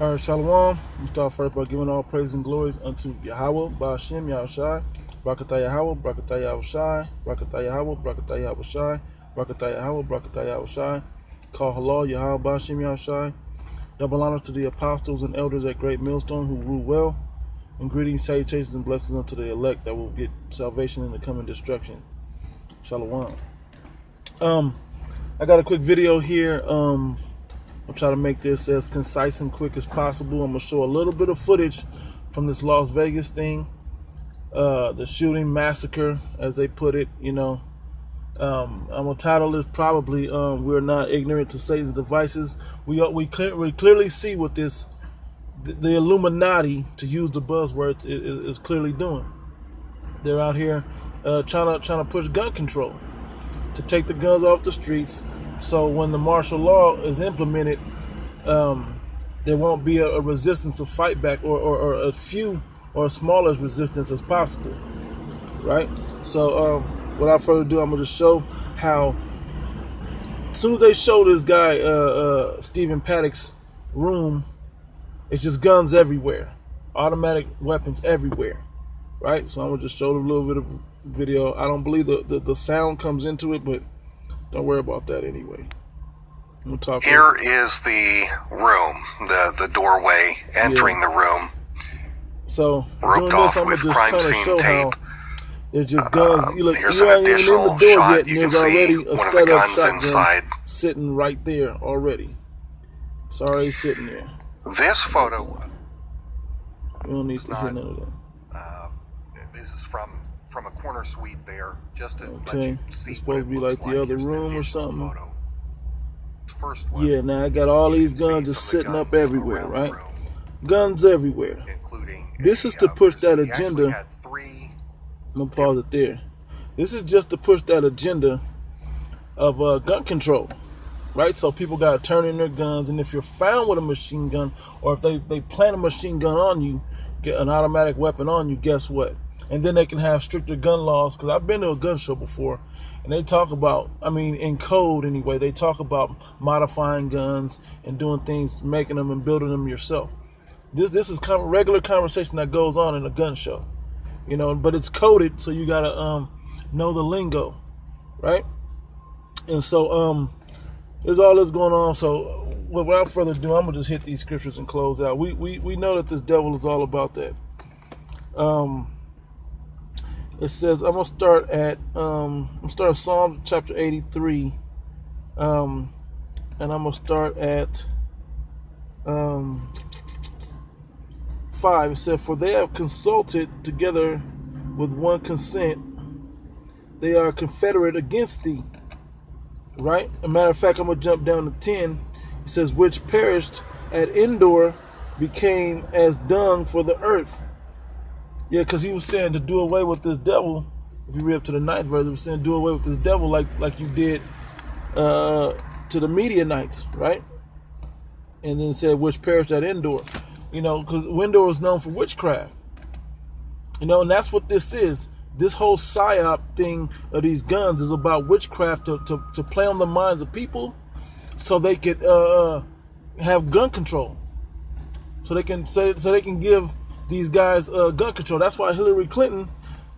All right, Shalom. We start first by giving all praise and glories unto Yahweh, Ba'ashem, Yahushai, Brakatah Yahweh, Brakatah Yahushai, Brakatah Yahweh, Brakatah Yahushai, Brakatah Yahweh, Brakatah Yahushai. Call halal, Yahweh, Ba'ashem, Yahushai. Double honors to the apostles and elders at Great Millstone who rule well. And greetings, salutations, and blessings unto the elect that will get salvation in the coming destruction. Shalom. I got a quick video here. I'll try to make this as concise and quick as possible. I'm going to show a little bit of footage from this Las Vegas thing. The shooting massacre, as they put it, I'm going to title this probably, We're Not Ignorant to Satan's Devices. We clearly see what the Illuminati, to use the buzzword, is clearly doing. They're out here trying to push gun control, to take the guns off the streets. So when the martial law is implemented, there won't be a resistance of fight back, or a few or as small as resistance as possible, right? So without further ado, I'm going to just show how, as soon as they show this guy, Stephen Paddock's room, it's just guns everywhere, automatic weapons everywhere, right? So I'm going to just show a little bit of video. I don't believe the sound comes into it, but don't worry about that anyway. We'll talk. Here is the room, the doorway entering the room. So roped off with crime scene tape. There's just guns. Here's an additional shot. You can see one of the guns inside. Sitting right there already. It's already sitting there. This photo. We don't need to hear none of that. This is from a corner suite there, just to let Okay, you see it's what supposed to it be looks like the other Here's an room or additional something. photo. First one, Yeah, now I got all you these can see guns just some of the sitting up guns everywhere, around right? the room, Guns everywhere. including This is to push that he actually agenda. had 3. I'm gonna pause it there. This is just to push that agenda of gun control, right? So people gotta turn in their guns, and if you're found with a machine gun, or if they plant a machine gun on you, get an automatic weapon on you, guess what? And then they can have stricter gun laws. Because I've been to a gun show before, and they talk about, in code anyway, they talk about modifying guns and doing things, making them and building them yourself. This is kind of regular conversation that goes on in a gun show, but it's coded, so you gotta know the lingo, right? And so there's all this going on. So without further ado, I'm gonna just hit these scriptures and close out. We know that this devil is all about that. It says, I'm gonna start at Psalms chapter 83, and I'm gonna start at 5. It said, for they have consulted together with one consent, they are confederate against thee. Right? As a matter of fact, I'm gonna jump down to 10. It says, which perished at Endor became as dung for the earth. Yeah, because he was saying to do away with this devil. If you read up to the 9th verse, he was saying do away with this devil like you did to the Midianites, right? And then said which perished at Endor. Because Endor is known for witchcraft. And that's what this is. This whole psyop thing of these guns is about witchcraft to play on the minds of people, so they could have gun control. So they can give these guys gun control. That's why Hillary Clinton,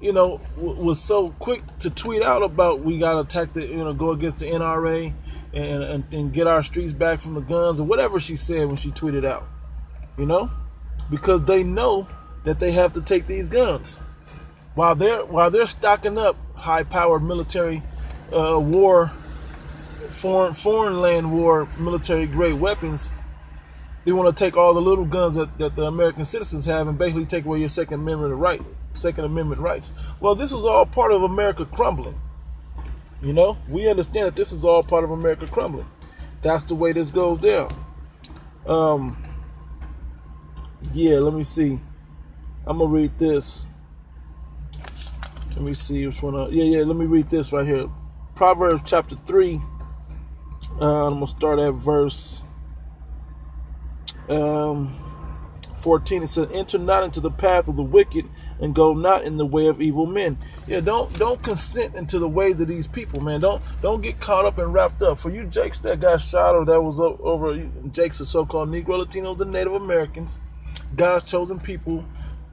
was so quick to tweet out about we got to attack go against the NRA and get our streets back from the guns, or whatever she said when she tweeted out. Because they know that they have to take these guns. While they're stocking up high-powered military war, foreign land war, military-grade weapons, they want to take all the little guns that the American citizens have and basically take away your Second Amendment rights. Well, this is all part of America crumbling. We understand that this is all part of America crumbling. That's the way this goes down. Yeah, let me see. I'm gonna read this. Let me see which one. Let me read this right here. Proverbs chapter 3. I'm gonna start at verse 4. 14, it says, enter not into the path of the wicked and go not in the way of evil men. Yeah, don't consent into the ways of these people, man. Don't get caught up and wrapped up. For you Jakes that got shot or that was over, Jakes are so-called Negro Latinos and Native Americans, God's chosen people,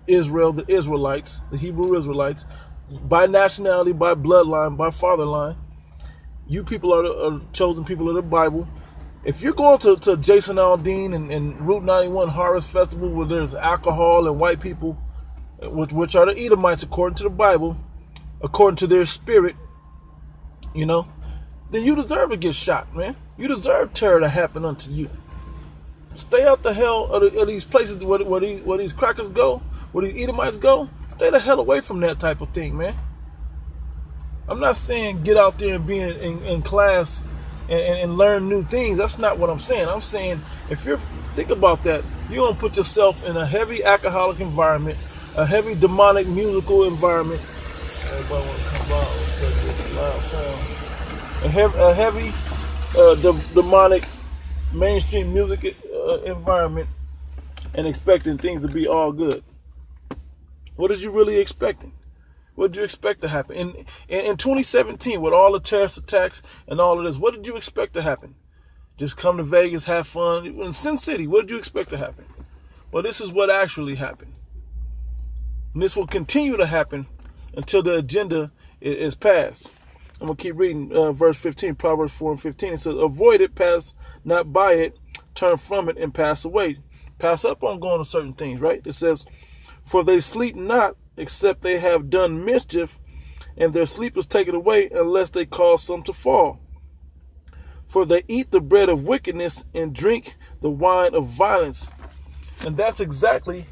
Israel, the Israelites, the Hebrew Israelites, by nationality, by bloodline, by fatherline. You people are the chosen people of the Bible. If you're going to Jason Aldean and Route 91 Harvest Festival where there's alcohol and white people, which are the Edomites according to the Bible, according to their spirit, then you deserve to get shot, man. You deserve terror to happen unto you. Stay out the hell of these places where these crackers go, where these Edomites go. Stay the hell away from that type of thing, man. I'm not saying get out there and be in class and learn new things. That's not what I'm saying. I'm saying think about that, you're going to put yourself in a heavy alcoholic environment, a heavy demonic musical environment. Everybody want to come out and say this loud sound. A heavy demonic mainstream music environment and expecting things to be all good. What is you really expecting? What did you expect to happen? In 2017, with all the terrorist attacks and all of this, what did you expect to happen? Just come to Vegas, have fun. In Sin City, what did you expect to happen? Well, this is what actually happened. And this will continue to happen until the agenda is passed. I'm going to keep reading verse 15, Proverbs 4 and 15. It says, avoid it, pass not by it, turn from it, and pass away. Pass up on going to certain things, right? It says, for they sleep not, except they have done mischief, and their sleep is taken away unless they cause some to fall. For they eat the bread of wickedness and drink the wine of violence. And that's exactly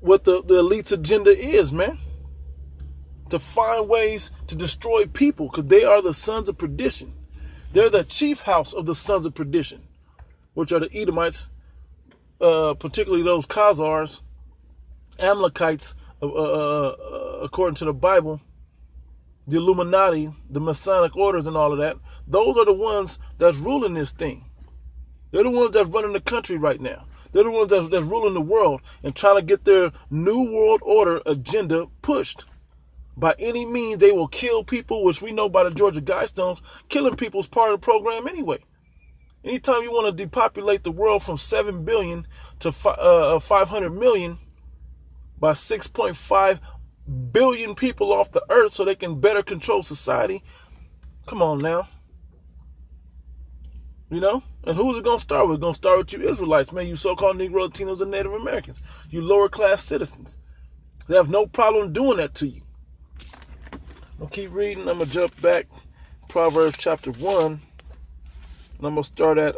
what the elite's agenda is, man. To find ways to destroy people, because they are the sons of perdition. They're the chief house of the sons of perdition, which are the Edomites, particularly those Khazars, Amalekites, according to the Bible, the Illuminati, the Masonic orders and all of that. Those are the ones that's ruling this thing. They're the ones that's running the country right now. They're the ones that's ruling the world and trying to get their New World Order agenda pushed. By any means, they will kill people, which we know by the Georgia Guidestones, killing people is part of the program anyway. Anytime you want to depopulate the world from 7 billion to 500 million, by 6.5 billion people off the earth so they can better control society. Come on now. And who's it going to start with? It's going to start with you Israelites, man, you so-called Negro Latinos and Native Americans, you lower class citizens. They have no problem doing that to you. I'll keep reading. I'm going to jump back. Proverbs chapter 1. And I'm going to start at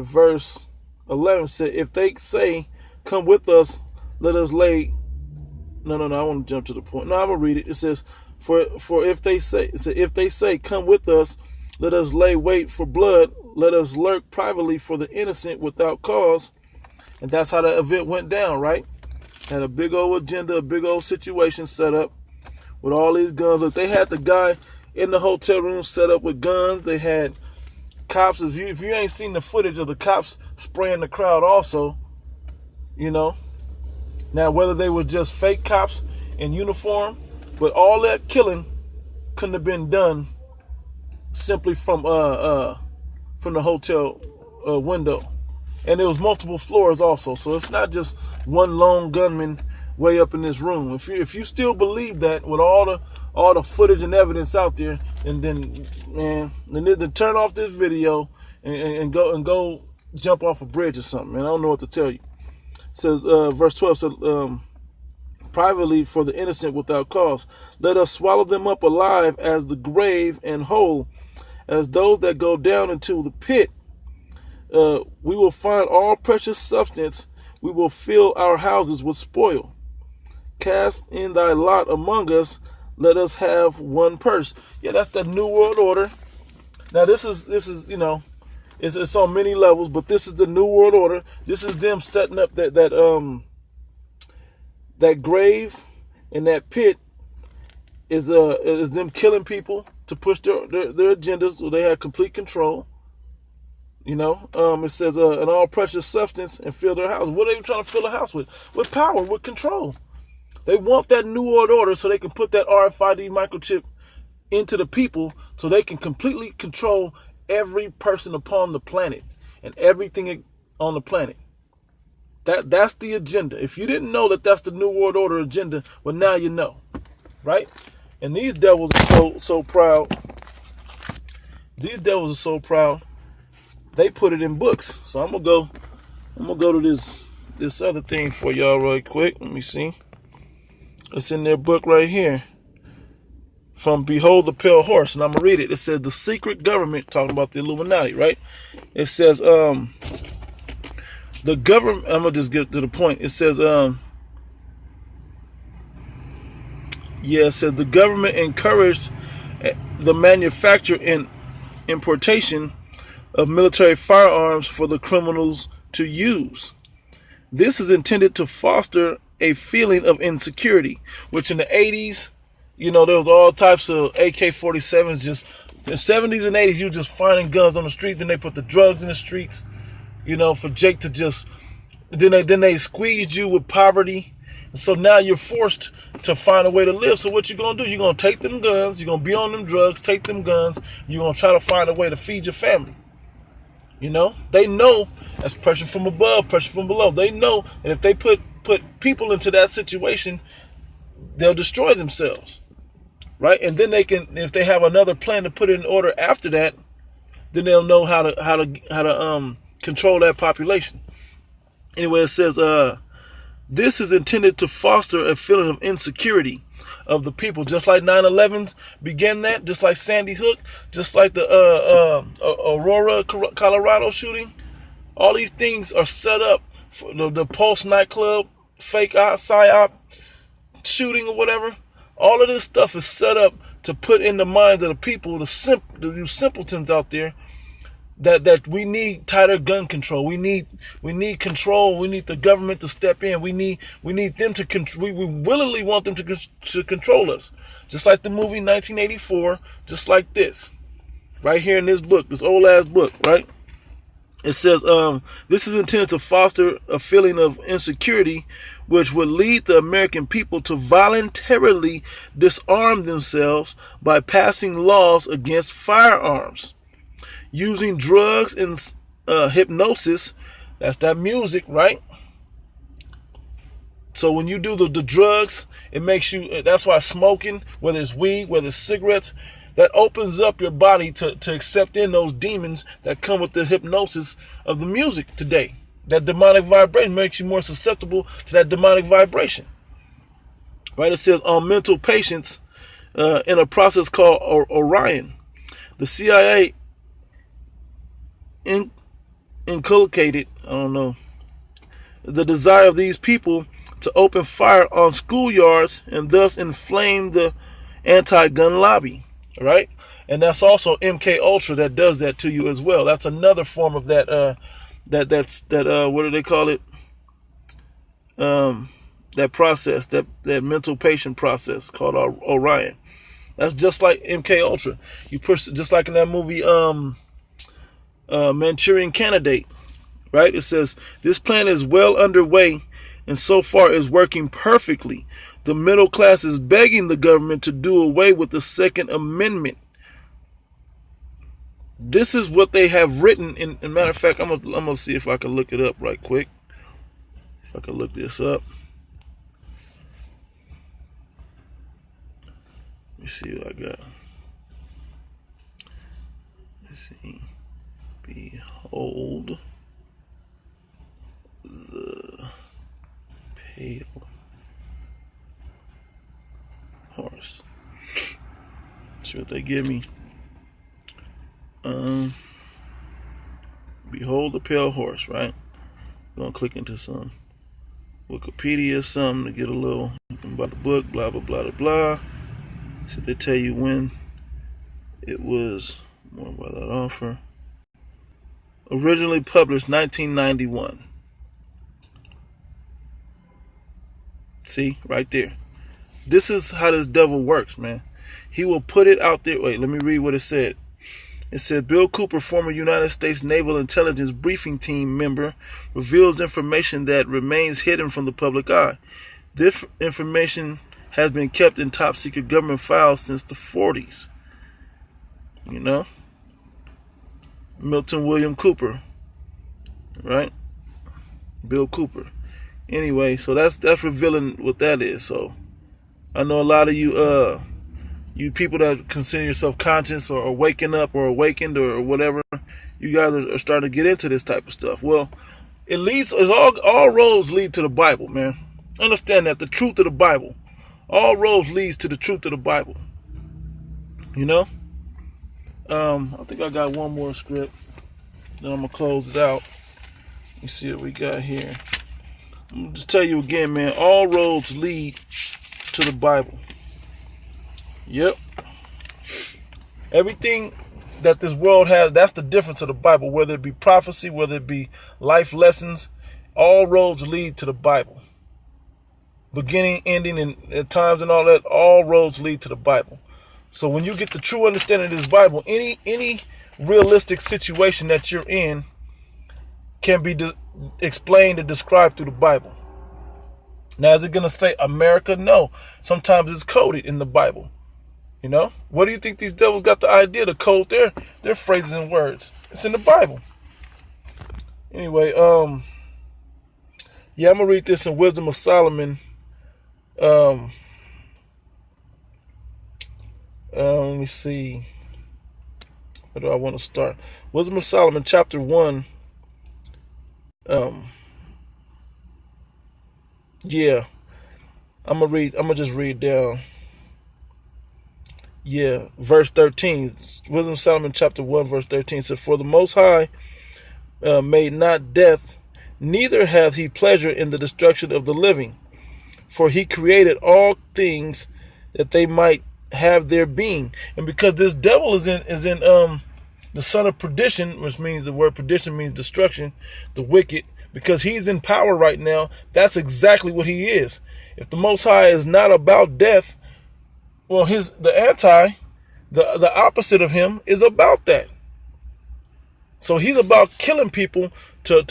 verse 11. Say, if they say, come with us, let us lay. No, I want to jump to the point. No, I'm going to read it. It says, for if they say, come with us, let us lay wait for blood, let us lurk privately for the innocent without cause. And that's how the event went down, right? Had a big old agenda, a big old situation set up with all these guns. Look, they had the guy in the hotel room set up with guns. They had cops. If you ain't seen the footage of the cops spraying the crowd also, Now, whether they were just fake cops in uniform, but all that killing couldn't have been done simply from the hotel window. And there was multiple floors also, so it's not just one lone gunman way up in this room. If you still believe that with all the footage and evidence out there, and then turn off this video and go jump off a bridge or something, man. I don't know what to tell you. It says, verse 12 says, privately for the innocent without cause. Let us swallow them up alive as the grave and whole, as those that go down into the pit. We will find all precious substance. We will fill our houses with spoil. Cast in thy lot among us. Let us have one purse. Yeah, that's the New World Order. Now this is it's on many levels, but this is the New World Order. This is them setting up that grave and that pit is them killing people to push their agendas so they have complete control. It says an all precious substance and fill their house. What are they trying to fill a house with? With power, with control. They want that New World Order so they can put that RFID microchip into the people so they can completely control every person upon the planet and everything on the planet. That's the agenda. If you didn't know that that's the New World Order agenda, well, now you know, right? And these devils are so proud. These devils are so proud. They put it in books. So I'm gonna go to this other thing for y'all right quick. Let me see. It's in their book right here. From Behold the Pale Horse, and I'm gonna read it. It says the secret government, talking about the Illuminati, right? It says the government. I'm gonna just get to the point. It says it says the government encouraged the manufacture and importation of military firearms for the criminals to use. This is intended to foster a feeling of insecurity, which in the 80s, there was all types of AK-47s. Just in the 70s and 80s, you were just finding guns on the street. Then they put the drugs in the streets, for Jake to just. Then they squeezed you with poverty. So now you're forced to find a way to live. So what you gonna do? You're gonna take them guns. You're gonna be on them drugs. Take them guns. You're gonna try to find a way to feed your family. They know that's pressure from above, pressure from below. They know that if they put people into that situation, they'll destroy themselves, right? And then they can, if they have another plan to put it in order after that, then they'll know how to control that population. Anyway, it says this is intended to foster a feeling of insecurity of the people, just like 9/11 began that, just like Sandy Hook, just like the Aurora, Colorado shooting. All these things are set up for the Pulse nightclub, fake psyop shooting or whatever. All of this stuff is set up to put in the minds of the people, the simpletons out there, that we need tighter gun control. We need control. We need the government to step in. We need them to control. We willingly want them to control us, just like the movie 1984, just like this, right here in this book, this old ass book, right? It says this is intended to foster a feeling of insecurity, which would lead the American people to voluntarily disarm themselves by passing laws against firearms. Using drugs and hypnosis, that's that music, right? So when you do the drugs, it makes you, that's why smoking, whether it's weed, whether it's cigarettes, that opens up your body to accept in those demons that come with the hypnosis of the music today. That demonic vibration makes you more susceptible to that demonic vibration. Right? It says on mental patients in a process called Orion. The CIA inculcated, the desire of these people to open fire on schoolyards and thus inflame the anti-gun lobby, right? And that's also MK Ultra that does that to you as well. That's another form of that. What do they call it? That process, that mental patient process called Orion. That's just like MK Ultra. You push, just like in that movie, Manchurian Candidate, right? It says this plan is well underway and so far is working perfectly. The middle class is begging the government to do away with the Second Amendment. This is what they have written. In matter of fact, I'm gonna see if I can look it up right quick. If I can look this up. Let me see what I got. Let's see. Behold the Pale Horse. See what they give me. Behold the Pale Horse, right? We're gonna click into some Wikipedia or something to get a little, you can buy the book, blah blah blah blah blah. See if they tell you when it was, more about that offer. Originally published 1991. See, right there. This is how this devil works, man. He will put it out there. Wait, let me read what it said. It said Bill Cooper, former United States Naval Intelligence Briefing Team member, reveals information that remains hidden from the public eye. This information has been kept in top secret government files since the 40s. You know? Milton William Cooper. Right? Bill Cooper. Anyway, so that's revealing what that is. So I know a lot of you people that consider yourself conscious or waking up or awakened or whatever, you guys are starting to get into this type of stuff. Well, it leads, all roads lead to the Bible, man. Understand that, the truth of the Bible. All roads leads to the truth of the Bible. You know? I think I got one more script. Then I'm going to close it out. Let me see what we got here. I'm going to just tell you again, man. All roads lead to the Bible. Yep. Everything that this world has, that's the difference of the Bible. Whether it be prophecy, whether it be life lessons, all roads lead to the Bible. Beginning, ending, and at times and all that, all roads lead to the Bible. So when you get the true understanding of this Bible, any realistic situation that you're in can be explained and described through the Bible. Now, is it going to say America? No. Sometimes it's coded in the Bible. You know? What do you think these devils got the idea to code their phrases and words? It's in the Bible. Anyway, yeah, I'm going to read this in Wisdom of Solomon. Let me see. Where do I want to start? Wisdom of Solomon, chapter 1. Yeah. I'm gonna just read down. Yeah, verse 13. Wisdom of Solomon, chapter 1, verse 13 says, For the Most High made not death, neither hath he pleasure in the destruction of the living. For he created all things that they might have their being. And because this devil is in the son of perdition, which means the word perdition means destruction, the wicked, because he's in power right now, that's exactly what he is. If the Most High is not about death, well, the opposite of him is about that. So he's about killing people to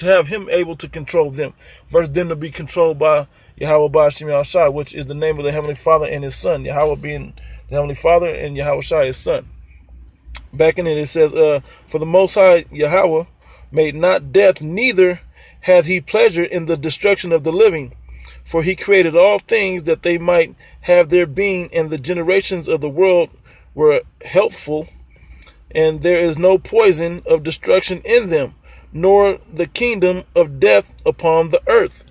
have him able to control them, versus them to be controlled by Yahweh Ba'ashim Yahushua, which is the name of the Heavenly Father and His Son. Yahweh being the Heavenly Father and Yahushua His Son. Back in it says, For the Most High Yahweh made not death, neither hath he pleasure in the destruction of the living. For he created all things that they might have their being, and the generations of the world were healthful, and there is no poison of destruction in them, nor the kingdom of death upon the earth.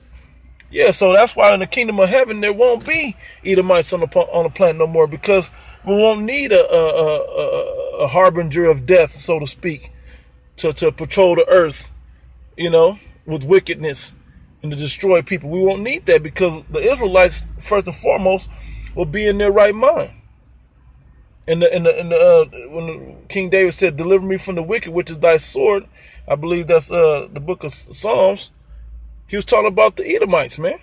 Yeah, so that's why in the kingdom of heaven there won't be Edomites on the planet no more, because we won't need a harbinger of death, so to speak, to patrol the earth, you know, with wickedness and to destroy people. We won't need that, because the Israelites, first and foremost, will be in their right mind. And when King David said, "Deliver me from the wicked, which is thy sword," I believe that's the book of Psalms. He was talking about the Edomites, man.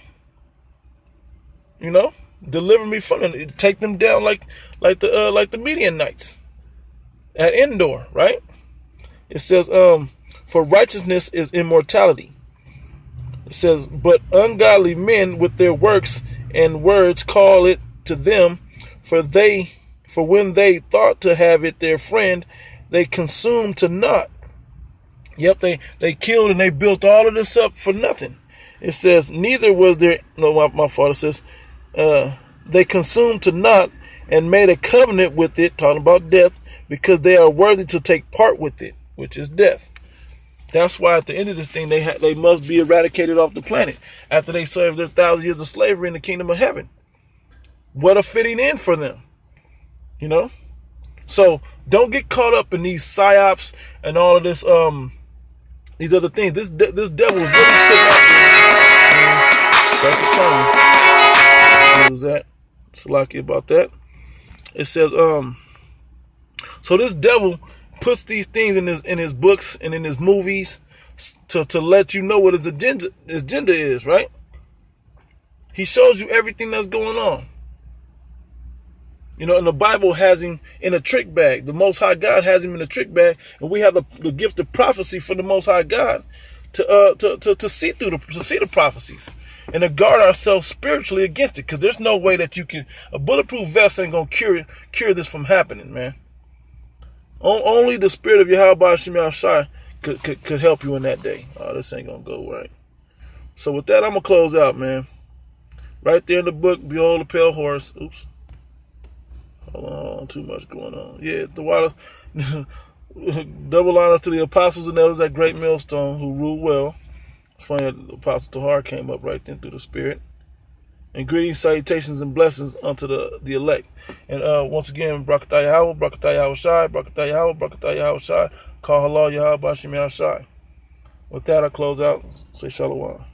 You know, deliver me from them, take them down like the Midianites at Endor, right? It says, "For righteousness is immortality." It says, "But ungodly men with their works and words call it to them, for when they thought to have it their friend, they consumed to naught." Yep, they killed and they built all of this up for nothing. It says, neither was there, no, my father says, they consumed to naught and made a covenant with it, talking about death, because they are worthy to take part with it, which is death. That's why at the end of this thing, they must be eradicated off the planet after they served their 1,000 years of slavery in the kingdom of heaven. What a fitting end for them, you know? So don't get caught up in these psyops and all of this, these other things. This devil is really putting out there. Perfect timing. Let's lose that. Salaki about that. It says, so this devil puts these things in his books and in his movies to let you know what his agenda is, right? He shows you everything that's going on. You know, and the Bible has him in a trick bag. The Most High God has him in a trick bag, and we have the gift of prophecy from the Most High God to see through the prophecies and to guard ourselves spiritually against it. Because there's no way that a bulletproof vest ain't gonna cure this from happening, man. Only the spirit of Yahweh Shem Shai could help you in that day. Oh, this ain't gonna go right. So with that, I'm gonna close out, man. Right there in the book, behold the pale horse. Oops. Hold on, too much going on. Yeah, the water. Double honors to the apostles and elders at Great Millstone who ruled well. It's funny that the Apostle Tahar came up right then through the Spirit. And greetings, salutations, and blessings unto the elect. And once again, Brakatah Yahweh, Brakatah Yahweh Shai, Brakatah Yahweh, Brakatah Yahweh Shai. Call halal Yahweh Bashim Yahweh Shai. With that, I close out. Say shalom.